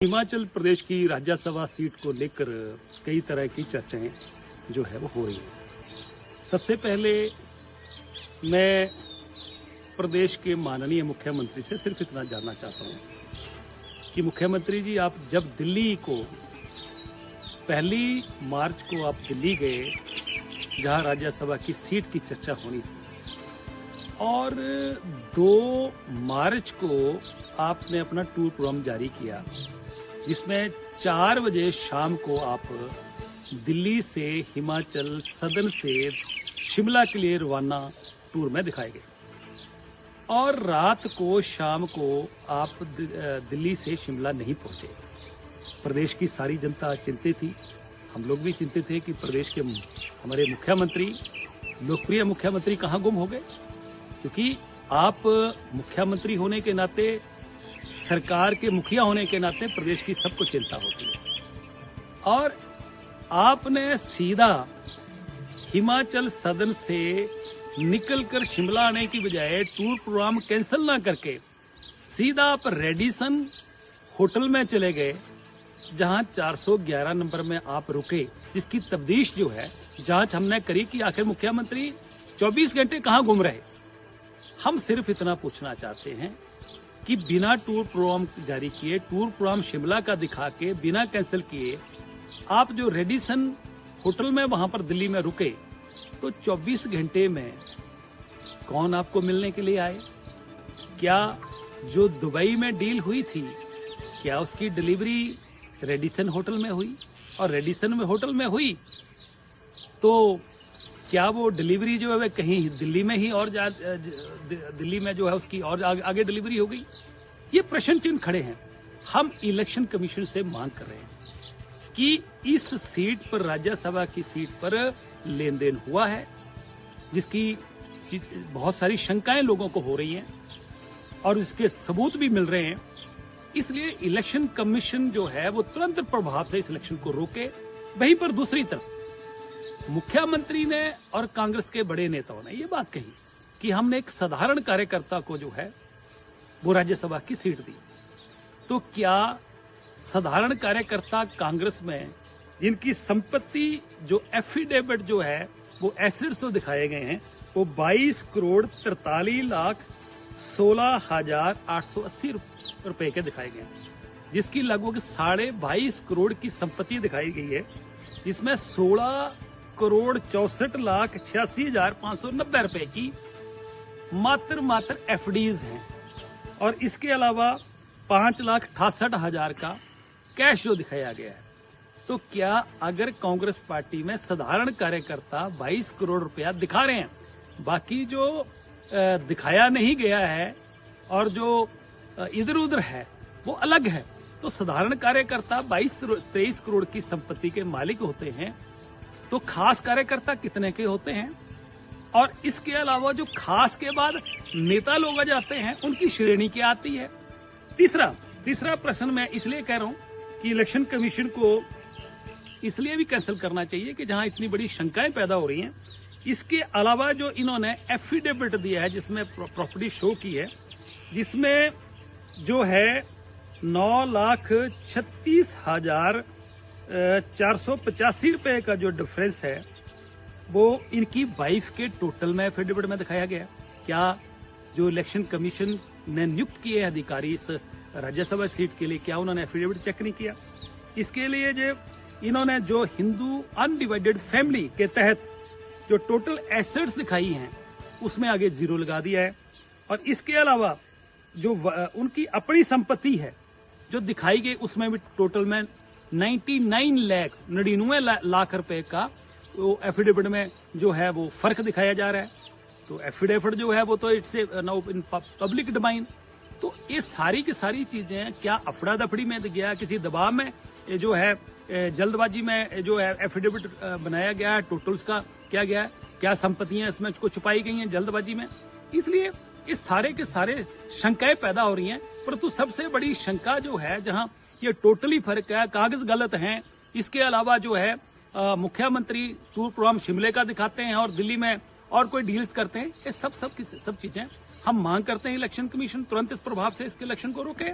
हिमाचल प्रदेश की राज्यसभा सीट को लेकर कई तरह की चर्चाएं जो है वो हो रही है। सबसे पहले मैं प्रदेश के माननीय मुख्यमंत्री से सिर्फ इतना जानना चाहता हूं कि मुख्यमंत्री जी, आप जब दिल्ली को 1 मार्च को आप दिल्ली गए जहां राज्यसभा की सीट की चर्चा होनी थी, और 2 मार्च को आपने अपना टूर प्रोग्राम जारी किया जिसमें 4 बजे शाम को आप दिल्ली से हिमाचल सदन से शिमला के लिए रवाना टूर में दिखाए गए, और रात को शाम को आप दिल्ली से शिमला नहीं पहुंचे। प्रदेश की सारी जनता चिंतित थी, हम लोग भी चिंतित थे कि प्रदेश के हमारे मुख्यमंत्री, लोकप्रिय मुख्यमंत्री कहाँ गुम हो गए, क्योंकि आप मुख्यमंत्री होने के नाते, सरकार के मुखिया होने के नाते प्रदेश की सबको चिंता होती है, और आपने सीधा हिमाचल सदन से निकलकर शिमला आने की बजाय टूर प्रोग्राम कैंसिल ना करके सीधा आप रेडिसन होटल में चले गए जहां 411 नंबर में आप रुके, जिसकी तफ्तीश जो है जांच हमने करी कि आखिर मुख्यमंत्री 24 घंटे कहां घूम रहे। हम सिर्फ इतना पूछना चाहते हैं कि बिना टूर प्रोग्राम जारी किए, टूर प्रोग्राम शिमला का दिखा के बिना कैंसिल किए, आप जो रेडिसन होटल में वहां पर दिल्ली में रुके, तो 24 घंटे में कौन आपको मिलने के लिए आए? क्या जो दुबई में डील हुई थी, क्या उसकी डिलीवरी रेडिसन होटल में हुई? और रेडिसन में होटल में हुई तो क्या वो डिलीवरी जो है वह कहीं दिल्ली में ही और दिल्ली में जो है उसकी और आगे डिलीवरी हो गई? ये प्रश्न चिन्ह खड़े हैं। हम इलेक्शन कमीशन से मांग कर रहे हैं कि इस सीट पर, राज्यसभा की सीट पर लेन देन हुआ है, जिसकी बहुत सारी शंकाएं लोगों को हो रही हैं और इसके सबूत भी मिल रहे हैं। इसलिए इलेक्शन कमीशन जो है वो तुरंत प्रभाव से इस इलेक्शन को रोके। वहीं पर दूसरी तरफ मुख्यमंत्री ने और कांग्रेस के बड़े नेताओं ने ये बात कही कि हमने एक साधारण कार्यकर्ता को जो है वो राज्यसभा की सीट दी। तो क्या साधारण कार्यकर्ता कांग्रेस में, जिनकी संपत्ति जो एफिडेविट जो है वो एसेट्स तो दिखाए गए हैं, वो 22 करोड़ 43 लाख 16,880 रुपए के दिखाए गए हैं, जिसकी लगभग 22.5 करोड़ की संपत्ति दिखाई गई है, जिसमें 16 करोड़ 64 लाख 86,590 रुपए की मात्र एफडीज हैं, और इसके अलावा 5,68,000 का कैश जो दिखाया गया है। तो क्या अगर कांग्रेस पार्टी में साधारण कार्यकर्ता 22 करोड़ रुपया दिखा रहे हैं, बाकी जो दिखाया नहीं गया है और जो इधर उधर है वो अलग है, तो साधारण कार्यकर्ता 22-23 करोड़ की संपत्ति के मालिक होते हैं, तो खास कार्यकर्ता कितने के होते हैं? और इसके अलावा जो खास के बाद नेता लोग आ जाते हैं, उनकी श्रेणी क्या आती है? तीसरा प्रश्न मैं इसलिए कह रहा हूं कि इलेक्शन कमीशन को इसलिए भी कैंसिल करना चाहिए कि जहां इतनी बड़ी शंकाएं पैदा हो रही हैं, इसके अलावा जो इन्होंने एफिडेविट दिया है जिसमें प्रॉपर्टी शो की है, जिसमें जो है 9,36,485 रुपए का जो डिफरेंस है वो इनकी वाइफ के टोटल में एफिडेविट में दिखाया गया। क्या जो इलेक्शन कमीशन ने नियुक्त किए अधिकारी इस राज्यसभा सीट के लिए, क्या उन्होंने एफिडेविट चेक नहीं किया? इसके लिए जो इन्होंने जो हिंदू अनडिवाइडेड फैमिली के तहत जो टोटल एसेट्स दिखाई हैं उसमें आगे 0 लगा दिया है, और इसके अलावा जो उनकी अपनी संपत्ति है जो दिखाई गई उसमें भी टोटल में 99 लाख रुपए का वो एफिडेविट में जो है वो फर्क दिखाया जा रहा है। तो एफिडेविट जो है वो तो it's now in public domain. तो ये सारी की सारी चीजें क्या अफड़ा दफड़ी में गया, किसी दबाव में जो है जल्दबाजी में जो है एफिडेविट बनाया गया है, टोटल्स का क्या गया है, क्या संपत्तियां इसमें को छुपाई गई हैं जल्दबाजी में? इसलिए इस सारे के सारे शंकाएं पैदा हो रही हैं। परंतु सबसे बड़ी शंका जो है, जहां ये टोटली फर्क है, कागज गलत हैं, इसके अलावा जो है मुख्यमंत्री टूर प्रोग्राम शिमले का दिखाते हैं और दिल्ली में और कोई डील्स करते हैं, ये सब चीजें हम मांग करते हैं इलेक्शन कमीशन तुरंत इस प्रभाव से इसके इलेक्शन को रोके।